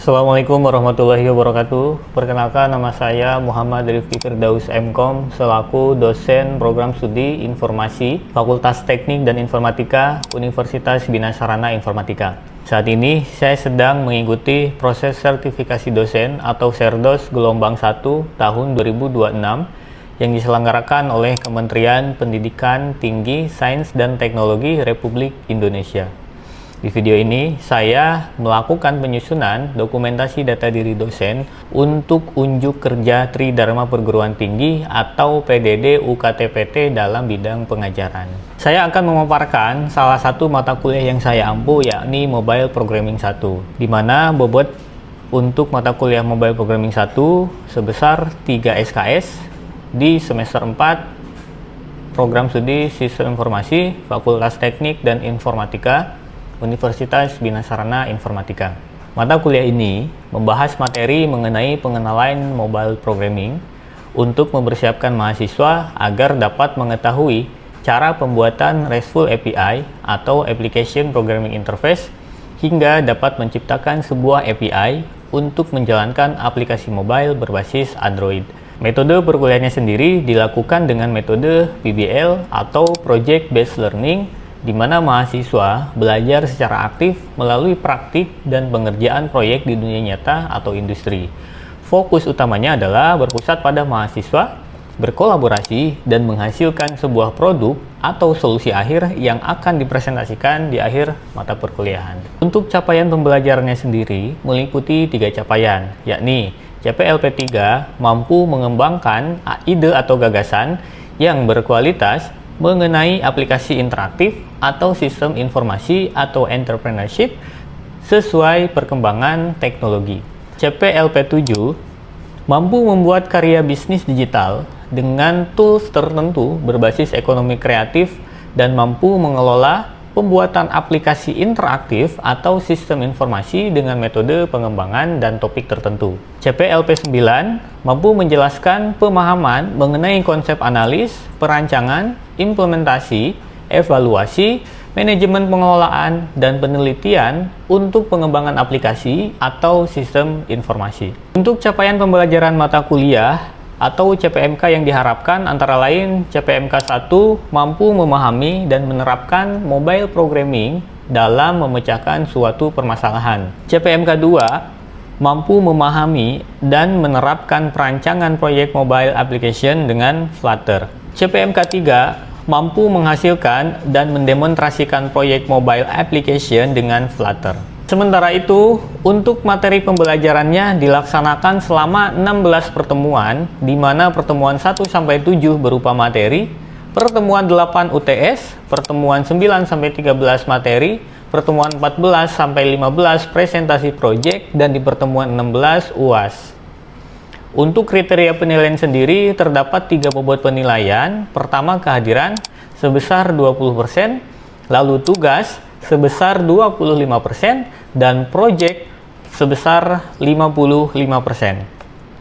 Assalamualaikum warahmatullahi wabarakatuh. Perkenalkan, nama saya Muhammad Rifki Firdaus MKom selaku dosen program studi informasi Fakultas Teknik dan Informatika Universitas Bina Sarana Informatika. Saat ini saya sedang mengikuti proses sertifikasi dosen atau Serdos gelombang 1 tahun 2026 yang diselenggarakan oleh Kementerian Pendidikan Tinggi, Sains dan Teknologi Republik Indonesia. Di video ini, saya melakukan penyusunan dokumentasi data diri dosen untuk unjuk kerja Tridharma Perguruan Tinggi atau PDD UKT-PT dalam bidang pengajaran. Saya akan memaparkan salah satu mata kuliah yang saya ampu, yakni Mobile Programming 1, di mana bobot untuk mata kuliah Mobile Programming 1 sebesar 3 SKS di semester 4 Program Studi Sistem Informasi Fakultas Teknik dan Informatika Universitas Bina Sarana Informatika. Mata kuliah ini membahas materi mengenai pengenalan mobile programming untuk mempersiapkan mahasiswa agar dapat mengetahui cara pembuatan RESTful API atau Application Programming Interface hingga dapat menciptakan sebuah API untuk menjalankan aplikasi mobile berbasis Android. Metode perkuliahannya sendiri dilakukan dengan metode PBL atau Project Based Learning, di mana mahasiswa belajar secara aktif melalui praktik dan pengerjaan proyek di dunia nyata atau industri. Fokus utamanya adalah berpusat pada mahasiswa berkolaborasi dan menghasilkan sebuah produk atau solusi akhir yang akan dipresentasikan di akhir mata perkuliahan. Untuk capaian pembelajarannya sendiri meliputi 3 capaian, yakni CPLP 3 mampu mengembangkan ide atau gagasan yang berkualitas mengenai aplikasi interaktif atau sistem informasi atau entrepreneurship sesuai perkembangan teknologi. CPLP 7 mampu membuat karya bisnis digital dengan tools tertentu berbasis ekonomi kreatif dan mampu mengelola pembuatan aplikasi interaktif atau sistem informasi dengan metode pengembangan dan topik tertentu. CPLP 9 mampu menjelaskan pemahaman mengenai konsep analis, perancangan, implementasi, evaluasi, manajemen pengelolaan, dan penelitian untuk pengembangan aplikasi atau sistem informasi. Untuk capaian pembelajaran mata kuliah atau CPMK yang diharapkan antara lain CPMK 1 mampu memahami dan menerapkan mobile programming dalam memecahkan suatu permasalahan. CPMK 2 mampu memahami dan menerapkan perancangan proyek mobile application dengan Flutter. CPMK 3 mampu menghasilkan dan mendemonstrasikan proyek mobile application dengan Flutter. Sementara itu, untuk materi pembelajarannya dilaksanakan selama 16 pertemuan, di mana pertemuan 1-7 berupa materi, pertemuan 8 UTS, pertemuan 9-13 materi, pertemuan 14-15 presentasi proyek, dan di pertemuan 16 UAS. Untuk kriteria penilaian sendiri, terdapat 3 bobot penilaian. Pertama, kehadiran sebesar 20%, lalu tugas sebesar 25%, dan proyek sebesar 55%.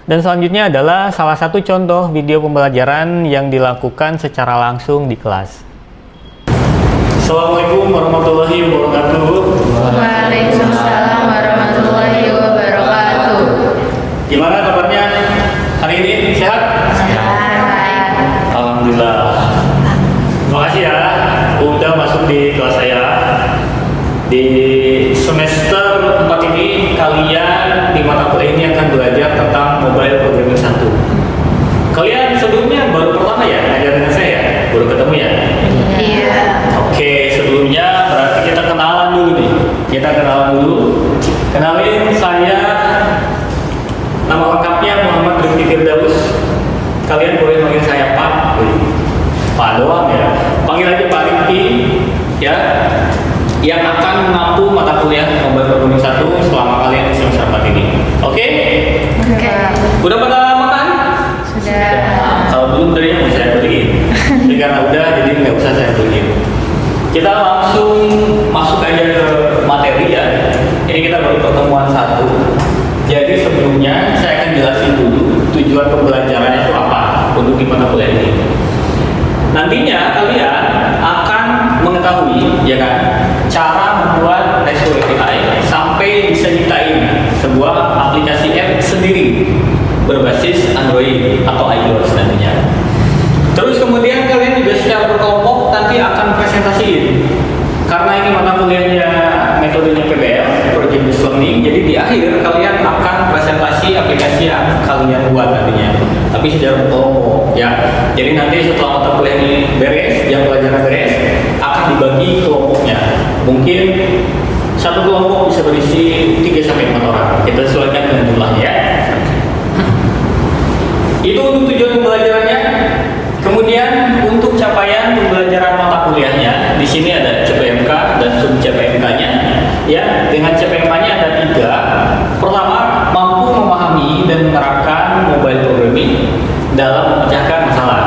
Dan selanjutnya adalah salah satu contoh video pembelajaran yang dilakukan secara langsung di kelas. Assalamualaikum warahmatullahi wabarakatuh. Waalaikumsalam warahmatullahi wabarakatuh. Gimana kabarnya hari ini? Sehat? Sehat. Alhamdulillah. Terima kasih ya udah masuk di kelas saya. Di semester 4 ini kalian di mata kuliah ini akan belajar tentang Mobile Programming 1. Kalian sebelumnya baru pertama ya ngajar dengan saya? Baru ketemu ya? Iya. Oke, sebelumnya berarti kita kenalan dulu nih. Kita kenalan dulu. Kenalin, saya nama lengkapnya Muhammad Rifki Firdaus. Kalian boleh panggil saya Pak. Pak doang ya. Panggil aja Pak Rifki ya. Yang akan mengampu mata kuliah Mobile Programming 1 selama kalian di semester 4 ini. Oke? Oke. Udah pada makan? Sudah. Kalau belum dari yang saya beliin. Jadi karena udah, jadi nggak usah saya beliin. Kita langsung masuk aja ke materi ya. Ini kita baru pertemuan 1. Jadi sebelumnya saya akan jelasin dulu tujuan pembelajarannya itu apa untuk di mata kuliah ini. Nantinya kalian akan mengetahui ya kan cara membuat RESTful API sampai bisa nyiptain sebuah sendiri berbasis Android atau iOS nantinya. Terus kemudian kalian juga secara berkelompok nanti akan presentasiin. Karena ini mata kuliahnya metodenya PBL, Project Based Learning, jadi di akhir kalian akan presentasi aplikasi yang kalian buat nantinya. Tapi secara berkelompok ya. Jadi nanti setelah mata kuliah ini beres, jam pelajaran beres, akan dibagi kelompoknya. Mungkin satu kelompok bisa berisi 3-4 orang. Kita sesuaikan dengan jumlahnya ya. Itu untuk tujuan pembelajarannya. Kemudian untuk capaian pembelajaran mata kuliahnya, di sini ada CPMK dan sub CPMK-nya. Ya, dengan CPMK-nya ada 3. Pertama, mampu memahami dan menerapkan mobile programming dalam memecahkan masalah.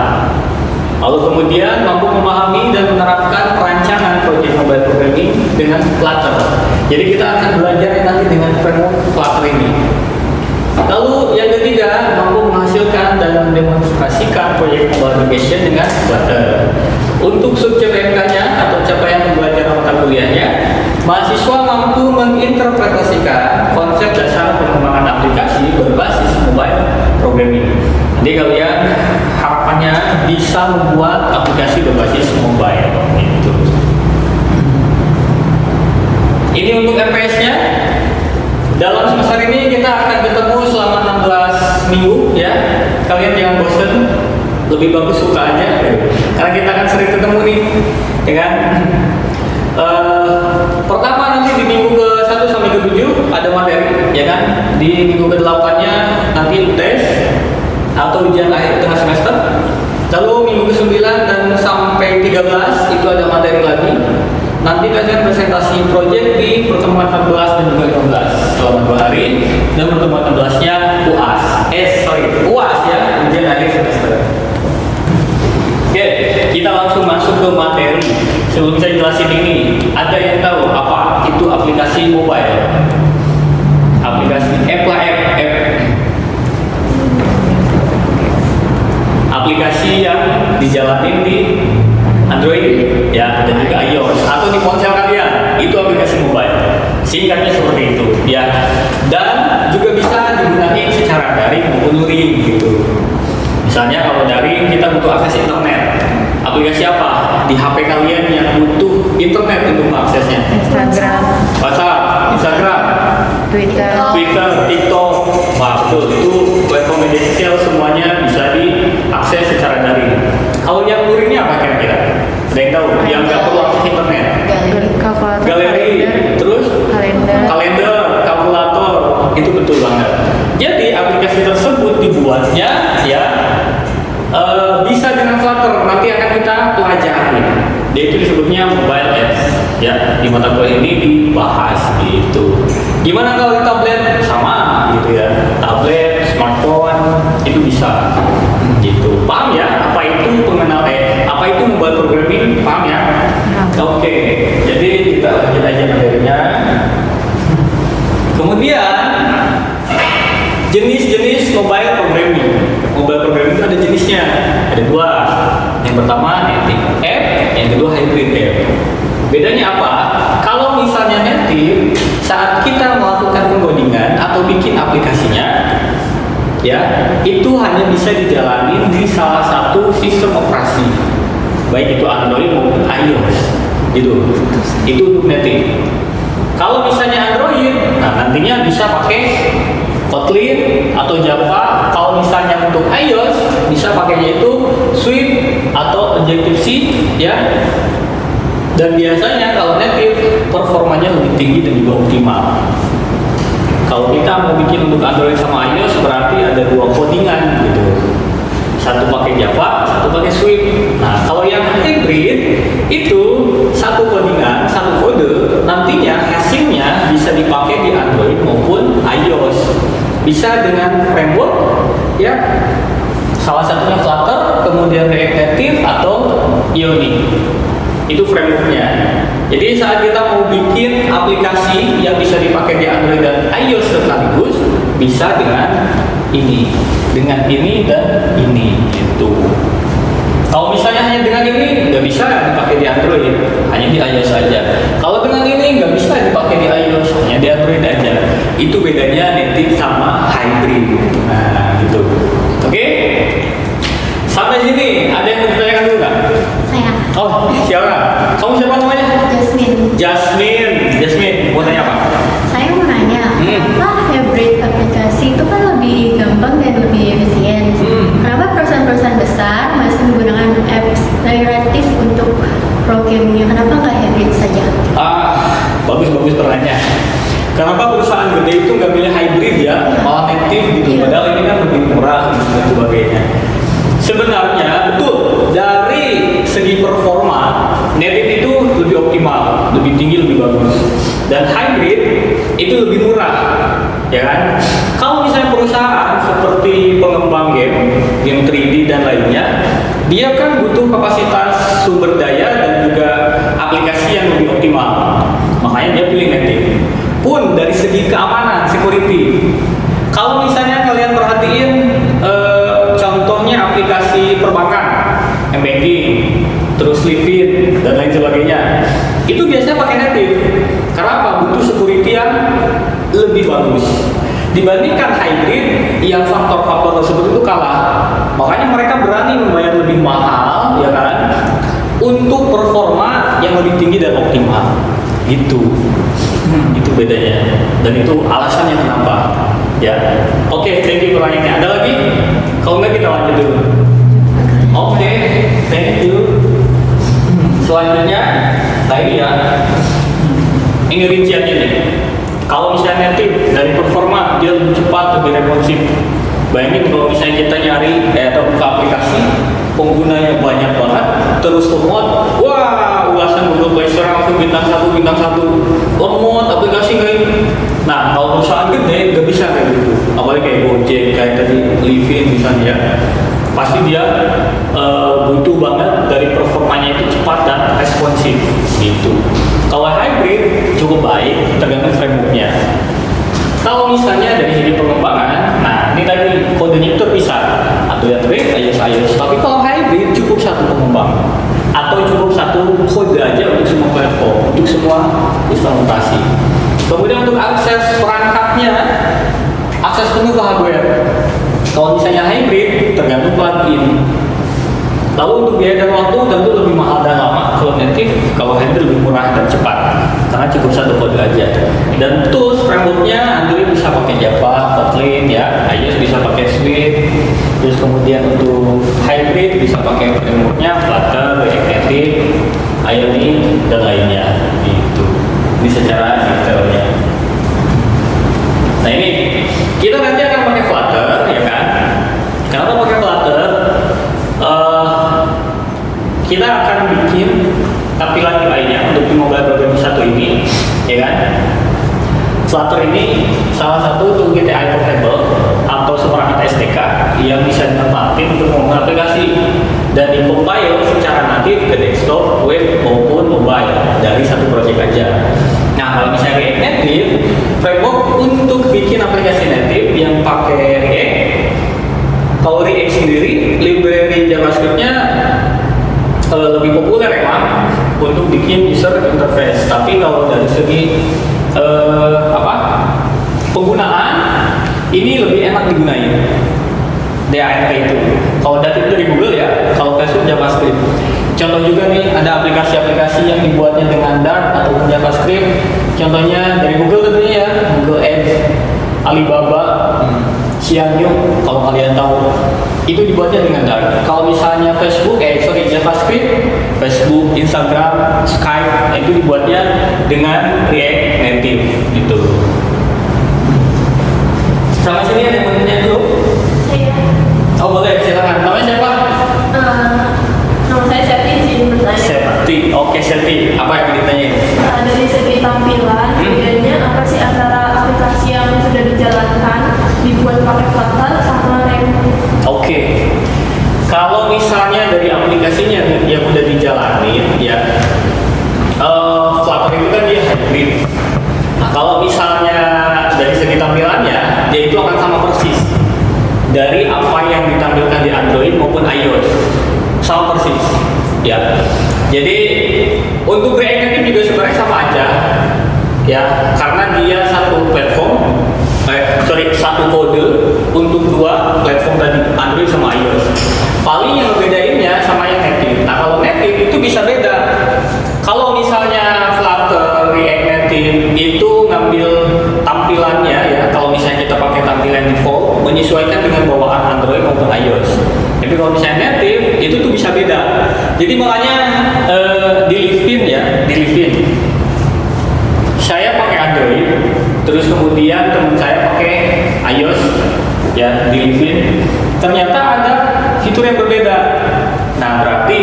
Lalu kemudian mampu memahami dan menerapkan perancangan proyek mobile programming dengan Flutter. Jadi kita akan belajar nanti dengan framework Flutter ini. Lalu yang ketiga, mampu menghasilkan dan mendemonstrasikan proyek mobile application dengan Flutter. Untuk sub CPMK-nya atau capaian pembelajaran mata kuliahnya, mahasiswa mampu menginterpretasikan konsep dasar pengembangan aplikasi berbasis mobile programming. Jadi kalian harapannya bisa membuat aplikasi berbasis mobile gitu. Ini untuk MPS-nya. Dalam semester ini kita akan ketemu selama 16 minggu ya. Kalian jangan bosan, lebih bagus suka aja karena kita akan sering ketemu nih ya kan. Pertama nanti di minggu ke-1 sampai ke-7 ada materi ya kan. Di minggu ke-8-nya nanti tes atau ujian akhir tengah semester. Lalu minggu ke-9 dan sampai 13 itu ada materi lagi. Nanti kalian presentasi proyek di pertemuan 14 dan juga 15 selama 2 hari, dan pertemuan 16-nya UAS. UAS ya, ujian akhir semester. Oke, kita langsung masuk ke materi. Sebelum saya jelasin ini, ada yang tahu apa itu aplikasi mobile? Aplikasi app. Aplikasi yang dijalanin di Android ya, dan juga iOS atau di ponsel kalian, itu aplikasi mobile. Singkatnya seperti itu ya. Dan juga bisa digunakan secara daring maupun luring gitu. Misalnya kalau daring kita butuh akses internet. Aplikasi apa di HP kalian yang butuh internet untuk aksesnya? Instagram, WhatsApp, Instagram, Twitter, TikTok. Wah, betul, itu platform media sosial semuanya bisa diakses secara daring. Kalau yang luringnya apa kira-kira? Ada yang tahu? Yang nggak perlu akses internet? Galeri, terus kalender, kalkulator, itu betul banget. Jadi aplikasi tersebut dibuatnya ya bisa dengan Flutter. Nanti akan kita pelajari. Dia itu disebutnya mobile apps. Ya, di mata kuliah ini dibahas gitu. Gimana kalau di tablet? Sama gitu ya. Tablet, smartphone itu bisa. Gitu. Paham ya? Apa itu apa itu mobile programming? Paham ya? Oke. Jadi kita lanjut aja materinya. Kemudian jenis-jenis mobile programming. Mobile programming itu ada jenisnya. Ada 2. Yang pertama native app, yang kedua hybrid app. Bedanya apa? Kalau misalnya native, saat kita melakukan penggodingan atau bikin aplikasinya, ya, itu hanya bisa dijalani di salah satu sistem operasi, baik itu Android maupun iOS, gitu. Itu untuk native. Kalau misalnya Android, nah nantinya bisa pakai Kotlin atau Java. Kalau misalnya untuk iOS, bisa pakainya itu Swift atau Objective-C, ya. Dan biasanya kalau native performanya lebih tinggi dan juga optimal. Kalau kita mau bikin untuk Android sama iOS, berarti ada 2 codingan gitu. Satu pakai Java, satu pakai Swift. Nah, kalau yang hybrid itu satu codingan, satu kode, nantinya hasilnya bisa dipakai di Android maupun iOS. Bisa dengan framework, ya. Salah satunya Flutter, kemudian React Native atau Ionic. Itu frameworknya. Jadi saat kita mau bikin aplikasi yang bisa dipakai di Android dan iOS sekaligus, bisa dengan ini dan ini gitu. Kalau misalnya hanya dengan ini nggak bisa dipakai di Android, hanya di iOS saja. Kalau dengan ini nggak bisa dipakai di iOS, hanya di Android aja. Itu bedanya native sama hybrid. gitu. Oke? Sampai sini ada yang mau ditanyakan dulu nggak? Saya. Oh, siapa? Kamu siapa namanya? Jasmine. Jasmine, mau tanya apa? Saya mau nanya, kenapa hybrid aplikasi itu kan lebih gampang dan lebih efisien? Kenapa perusahaan-perusahaan besar masih menggunakan apps native untuk programmingnya? Kenapa nggak hybrid saja? Bagus pertanyaan. Kenapa perusahaan gede itu nggak pilih hybrid ya, malah native gitu? Iya. Padahal ini kan lebih murah dan sebagainya. Sebenarnya betul, dari segi performa native itu lebih optimal, lebih tinggi, lebih bagus. Dan hybrid itu lebih murah, ya kan? Kalau misalnya perusahaan seperti pengembang game 3D dan lainnya, dia kan butuh kapasitas sumber daya dan juga aplikasi yang lebih optimal. Makanya dia pilih native. Pun dari segi keamanan, security. Kalau misalnya kalian perhatiin contohnya aplikasi perbankan, M-banking, terus Livin dan lain sebagainya, itu biasanya pakai native. Karena apa? Butuh security yang lebih bagus dibandingkan hybrid yang faktor-faktor tersebut itu kalah. Makanya mereka berani membayar lebih mahal, ya kan, untuk performa yang lebih tinggi dan optimal. Gitu. Itu bedanya. Dan itu alasannya kenapa. Ya. Oke, thank you pertanyaannya. Ada lagi? Kalau nggak kita lanjut dulu. Oke, thank you. Selanjutnya, tadi ya, ini rinciannya nih. Kalau misalnya native dari performa dia lebih cepat, lebih responsif. Bayangin kalau misalnya kita nyari atau buka aplikasi, penggunanya banyak banget, terus lemot, wah, ulasan Google Play Store langsung bintang 1, lemot aplikasi kayak ini. Nah, kalau perusahaan gede nggak bisa kayak gitu, apalagi kayak Gojek, kayak tadi Livin misalnya, pasti dia butuh banget dari performanya itu cepat dan responsif gitu. Kalau hybrid cukup baik, tergantung frameworknya. Kalau misalnya dari segi pengembangan, nah ini tadi kodenya itu terpisah, atau Android, iOS. Tapi kalau hybrid cukup satu pengembang, atau cukup satu kode aja untuk semua platform, untuk semua implementasi. Kemudian untuk akses perangkatnya, akses penuh ke hardware. Kalau misalnya hybrid, tergantung plugin. Lalu untuk biaya dan waktu tentu lebih mahal dan lama kalau native, kalau hybrid lebih murah dan cepat karena cukup satu kode aja. Dan tools frameworknya Android bisa pakai Java, Kotlin ya, iOS bisa pakai Swift. Terus kemudian untuk hybrid bisa pakai frameworknya Flutter, React Native, Ionic dan lainnya. Gitu. Ini secara detailnya. Nah ini kita nanti akan pakai Flutter ya kan? Kenapa pakai Flutter? Kita akan bikin tampilan UI-nya untuk di mobile program satu ini, ya kan? Flutter ini salah satu tool GTI portable atau seperangkat SDK yang bisa dimanfaatkan untuk membangun aplikasi dan dikompil secara natif ke desktop, web maupun mobile dari satu project aja. Nah, kalau misalnya React Native, framework untuk bikin aplikasi native yang pakai React. Kalau React sendiri, library JavaScript-nya lebih populer emang untuk bikin user interface. Tapi kalau dari segi penggunaan, ini lebih enak digunain. DANP itu. Kalau Native dari Google ya, kalau Facebook JavaScript. Contoh juga nih ada aplikasi-aplikasi yang dibuatnya dengan Dart ataupun JavaScript. Contohnya dari Google tentunya ya, Google Ads, Alibaba, Xianyou kalau kalian tahu. Itu dibuatnya dengan Dart. Kalau misalnya Facebook, JavaScript, Facebook, Instagram, Skype, itu dibuatnya dengan React Native gitu. Sama sini ada yang mau tanya dulu? Saya. Oh boleh, silakan. Namanya siapa? Nama saya Septi, izin bertanya. Septi. Oke Septi. Apa yang ditanyain? Dari segi tampilan, bedanya apa sih antara aplikasi yang sudah dijalankan dibuat pakai Flutter sama React? Oke. Kalau misalnya dari aplikasinya yang udah dijalanin ya, Flutter itu kan dia hybrid. Nah kalau misalnya dari segi tampilannya, dia itu akan sama persis dari apa yang ditampilkan di Android maupun iOS, sama persis. Ya. Jadi untuk React Native juga sebenarnya sama aja, ya, karena dia satu platform satu kode untuk dua platform tadi, Android sama iOS. Paling yang ngebedainnya sama yang native. Nah, kalau native itu bisa beda. Kalau misalnya Flutter, React Native itu ngambil tampilannya ya, kalau misalnya kita pakai tampilan default, menyesuaikan dengan bawaan Android maupun iOS. Tapi kalau misalnya native, itu tuh bisa beda. Jadi makanya di Livin, saya pakai Android, terus kemudian teman saya pakai iOS, ya di Livin. Ternyata ada fitur yang berbeda. Nah, berarti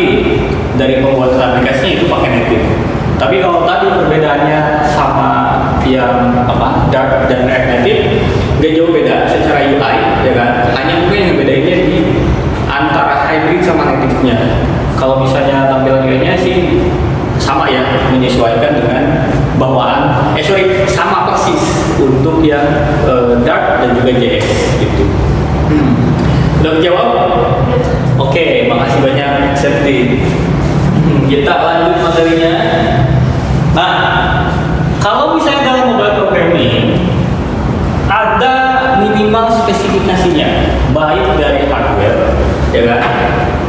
dari pembuat aplikasinya itu pakai native. Tapi kalau tadi perbedaannya sama yang Dart dan React Native, nggak jauh beda secara UI, ya kan? Hanya mungkin yang bedainnya di antara hybrid sama native-nya. Kalau misalnya tampilan UI-nya sih sama ya, menyesuaikan dengan bawaan. Sama persis untuk yang Dart dan juga JS gitu. Udah menjawab? Oke, makasih banyak Septi. Kita lanjut materinya. Nah, kalau misalnya dalam mobile programming ada minimal spesifikasinya, baik dari hardware, ya kan,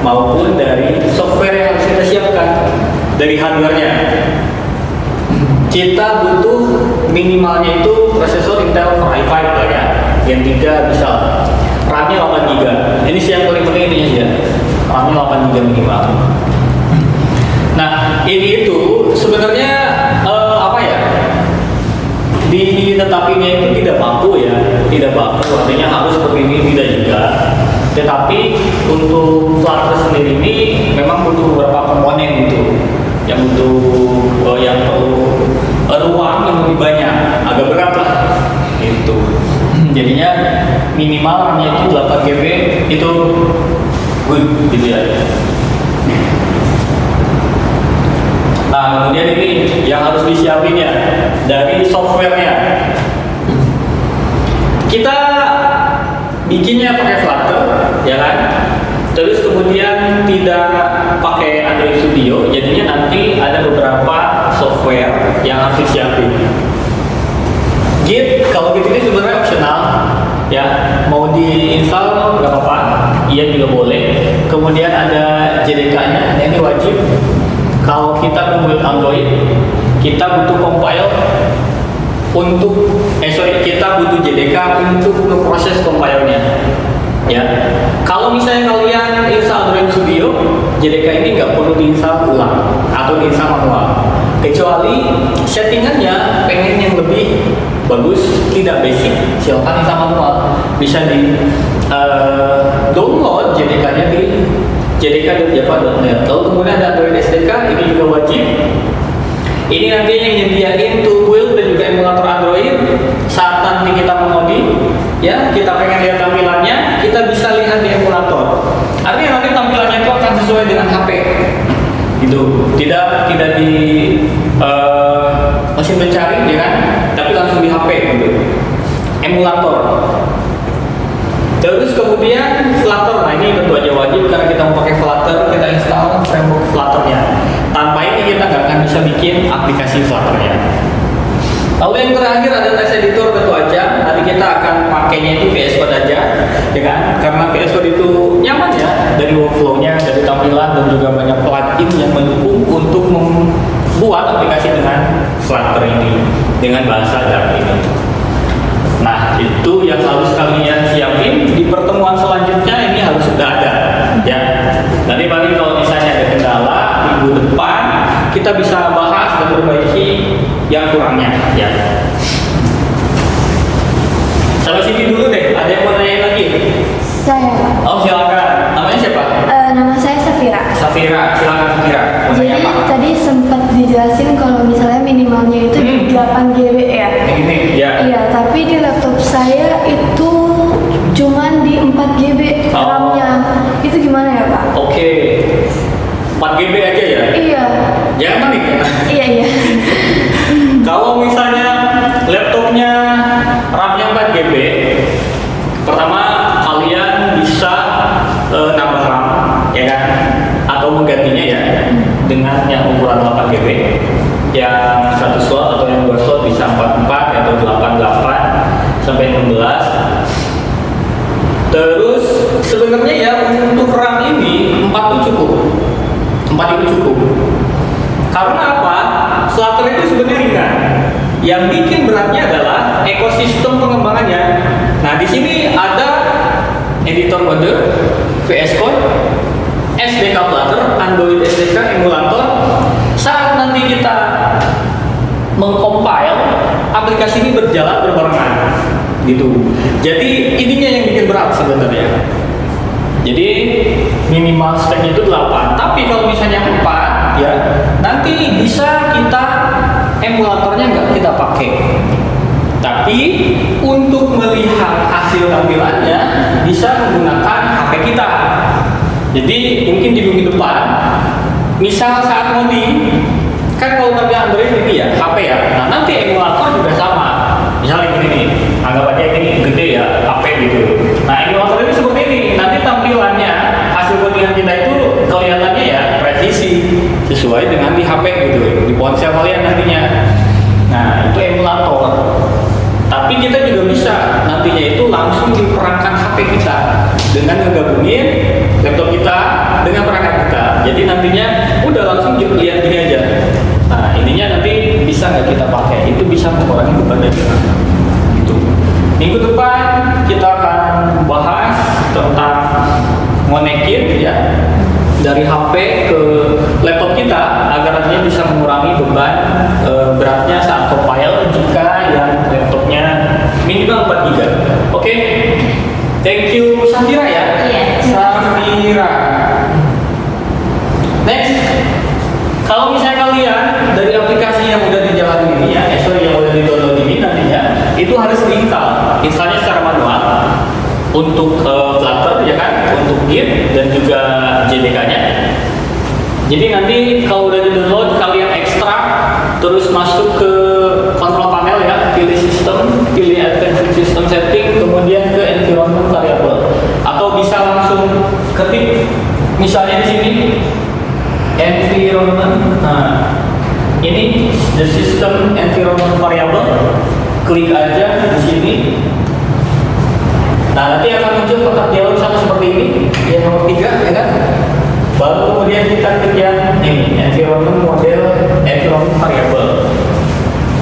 maupun dari software yang harus kita siapkan. Dari hardware-nya, kita butuh minimalnya itu prosesor Intel Core i5 lah ya, yang 3 bisa, RAM-nya 8 GB. Ini sih yang paling penting intinya sih ya, RAM-nya 8 GB minimal. Nah, ini itu sebenarnya ditetapinya itu tidak baku ya, tidak baku artinya harus seperti ini, tidak juga. Tetapi untuk Flutter sendiri ini memang butuh beberapa komponen gitu, yang butuh yang perlu ruang yang lebih banyak, agak berat lah gitu. Jadinya minimal RAM-nya itu 8 GB itu good gitu ya. Nah, kemudian ini yang harus disiapin ya dari softwarenya. Kita bikinnya pakai Flutter, ya kan? Terus kemudian tidak pakai Android Studio, jadinya nanti ada beberapa software yang harus disiapin. Git kalau Git ini sebenarnya opsional, ya mau diinstal nggak apa-apa, iya juga boleh. Kemudian ada JDK-nya, ini wajib. Kalau kita membuat Android, kita butuh compile untuk kita butuh JDK untuk ngeproses compile-nya. Ya, kalau misalnya kalian install Android Studio, JDK ini nggak perlu diinstal ulang atau diinstal manual. Kecuali settingannya pengen yang lebih bagus, tidak basic, silakan install manual. Bisa di download JDK-nya di jdk.java.net. Lalu kemudian ada Android SDK, ini juga wajib. Ini nanti yang nyediain tool build dan juga emulator Android. Saat nanti kita mengoding, ya kita pengen lihat tampilannya, kita bisa lihat di emulator. Artinya nanti tampilannya itu akan sesuai dengan HP, gitu. Tidak di mesin pencari, ya kan? Tapi langsung di HP, gitu. Emulator. Terus kemudian Flutter, nah ini tentu aja wajib karena kita mau pakai Flutter, kita install framework Flutter-nya. Tanpa ini kita nggak akan bisa bikin aplikasi Flutter-nya. Lalu yang terakhir ada text editor, tentu aja. Nanti kita akan pakainya itu VS Code aja, ya kan? Karena VS Code itu nyaman ya, dari workflow-nya, dari tampilan dan juga banyak plugin yang mendukung untuk membuat aplikasi dengan Flutter ini, dengan bahasa Dart ini. Nah, itu yang harus kalian siapin di pertemuan selanjutnya, ini harus sudah ada ya. Nanti paling kalau misalnya ada kendala minggu depan kita bisa bahas dan perbaiki yang kurangnya ya. Sampai sini dulu deh, ada yang mau nanya lagi? Saya. Oh, silakan. Namanya siapa? Nama saya Safira. Safira, silakan Safira. Jadi tadi sempat dijelasin kalau misalnya minimalnya itu 8 GB ya. Ini ya. Iya, tapi di laptop saya itu cuman di 4 GB RAM-nya. Itu gimana ya, Pak? Oke. 4 GB aja ya? Iya. Jangan panik ya. Iya. Kalau misalnya laptopnya RAM-nya 4 GB, pertama kalian bisa nambah RAM, ya kan? Atau menggantinya ya dengan yang ukuran 8 GB. Yang 1 slot atau yang 2 slot bisa 44 atau 88. sampai 16. Terus sebenarnya ya untuk RAM ini 4 itu cukup. 4 itu cukup. Karena apa? Flutter itu sebenarnya ringan. Yang bikin beratnya adalah ekosistem pengembangannya. Nah, di sini ada editor kode, VS Code, SDK Flutter, Android SDK, emulator. Saat nanti kita mengcompile, aplikasi ini berjalan berbarengan, gitu. Jadi ininya yang bikin berat sebenarnya. Jadi minimal speknya itu 8. Tapi kalau misalnya 4, ya nanti bisa kita emulatornya nggak kita pakai. Tapi untuk melihat hasil tampilannya bisa menggunakan HP kita. Jadi mungkin di minggu depan, misal saat ngoding, kan kalau tampilan Android ini ya HP ya. Nah nanti emulator juga sama. Misalnya gini nih, anggap aja ini gede ya HP gitu. Nah emulator ini seperti ini. Nanti tampilannya hasil codingan kita itu kelihatannya ya presisi sesuai dengan di HP gitu, di ponsel kalian nantinya. Nah itu emulator. Tapi kita juga bisa nantinya itu langsung di perangkat HP kita dengan ngegabungin laptop kita dengan perangkat kita. Jadi nantinya udah langsung lihat gini aja. Nah ininya nanti bisa nggak kita pakai? Itu bisa mengurangi beban dari gitu. Minggu depan kita akan bahas tentang ngonekin ya dari HP ke laptop kita agar nantinya bisa mengurangi beban beratnya saat compile jika yang laptopnya minimal 4 GB. Oke, thank you Safira ya. Safira. Next, kalau misalnya kalian dari aplikasi yang udah dijalani ini ya, yang udah di-download ini nantinya itu harus diinstal. Instalnya secara manual untuk Flutter ya kan, untuk Git dan juga JDK-nya. Jadi nanti kalau udah di-download kalian ekstrak, terus masuk ke control panel ya, pilih sistem, pilih advanced system setting, kemudian ke environment variable, atau bisa langsung ketik misalnya di sini environment. Nah ini the system environment variable, klik aja di sini. Nah nanti akan muncul kotak dialog sama seperti ini yang nomor 3 ya kan. Baru kemudian kita klik yang ini environment model environment variable.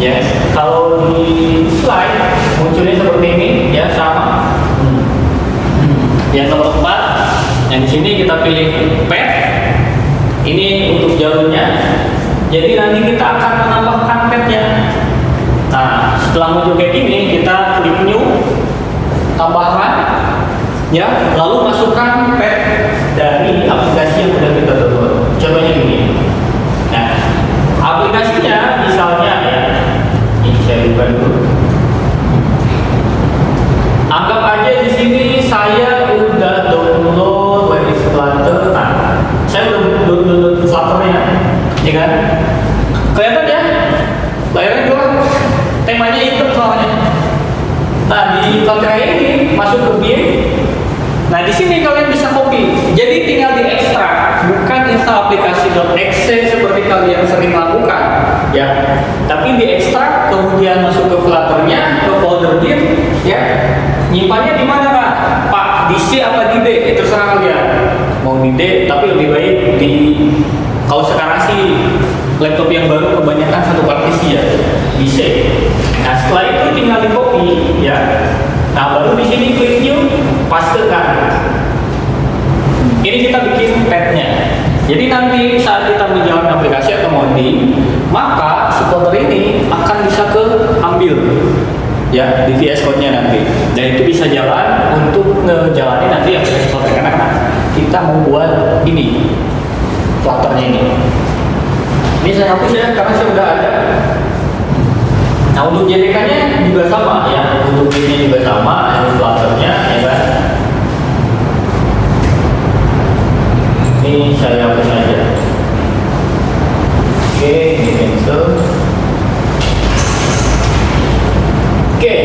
Ya, kalau di slide munculnya seperti ini ya sama. Yang nomor 4, yang di sini kita pilih path. Ini untuk jalurnya. Jadi nanti kita akan menambahkan path-nya. Nah, setelah muncul kayak gini, kita klik new, tambahkan, ya, lalu masukkan path dari aplikasi yang sudah kita download. Contohnya gini. Nah, aplikasinya misalnya ya, ini saya buka dulu. Anggap aja di sini saya udah download WebEx Flutter. Nah, saya udah download Flutter-nya, ya kan? Kelihatan ya? Layarnya dua, temanya hitam soalnya. Nah, di Flutter ini masuk ke bin. Nah, di sini kalian bisa copy. Jadi tinggal diekstrak, bukan install aplikasi.exe seperti kalian sering lakukan, ya. Tapi diekstrak, kemudian masuk ke Flutter-nya, ke folder bin, ya. Nyimpannya di mana, Pak? Di C apa di D? Itu terserah kalian. Mau di D, tapi lebih baik di, kalau sekarang sih laptop yang baru kebanyakan satu partisi ya, di C. Nah, setelah itu tinggal di copy, ya. Nah, baru di sini klik new, pastekan. Ini kita bikin path-nya. Jadi nanti saat kita menjalankan aplikasi atau modding, maka si folder ini akan bisa ambil ya di VS Code-nya nanti. Dan itu bisa jalan untuk ngejalanin nanti aplikasi Flutter karena kita mau buat ini Flutter-nya ini. Ini saya hapus ya karena saya udah ada. Nah, untuk JDK-nya juga sama ya, untuk ini juga sama, untuk Flutter-nya ya kan. Ini saya hapus aja. Oke, ini cancel. Oke,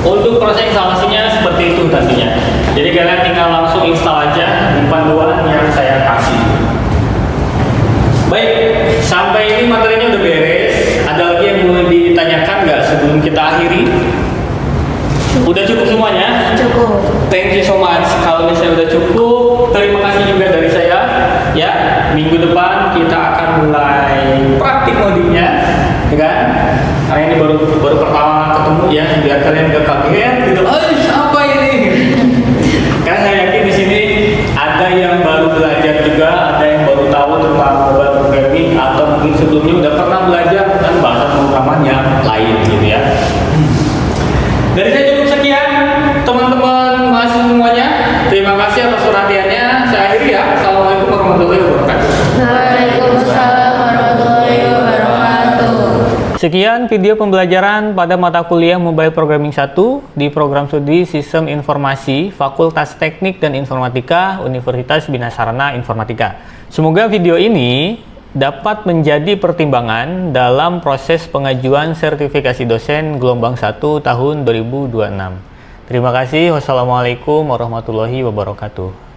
untuk proses instalasinya seperti itu nantinya. Jadi kalian tinggal langsung install aja di panduan yang saya kasih. Baik, sampai ini materinya udah beres. Ada lagi yang mau ditanyakan nggak sebelum kita akhiri? wabarakatuh. Thank you so much. Kalau misalnya udah cukup, terima kasih juga dari saya. Ya, minggu depan kita akan mulai praktik ngodingnya, ya kan? Karena ini baru pertama ketemu ya, biar kalian gak kaget gitu. Apa ini? Karena saya yakin di sini ada yang baru belajar juga, ada yang baru tahu tentang mobile programming, atau mungkin sebelumnya udah pernah belajar tentang bahasa pemrograman yang lain gitu ya. Dari saya cukup sekian, teman-teman mahasiswa semuanya. Terima kasih atas perhatiannya. Saya akhiri ya. Assalamualaikum warahmatullahi wabarakatuh. Waalaikumsalam warahmatullahi wabarakatuh. Sekian video pembelajaran pada mata kuliah Mobile Programming 1 di program studi Sistem Informasi Fakultas Teknik dan Informatika Universitas Bina Sarana Informatika. Semoga video ini dapat menjadi pertimbangan dalam proses pengajuan sertifikasi dosen gelombang 1 tahun 2026. Terima kasih. Wassalamualaikum warahmatullahi wabarakatuh.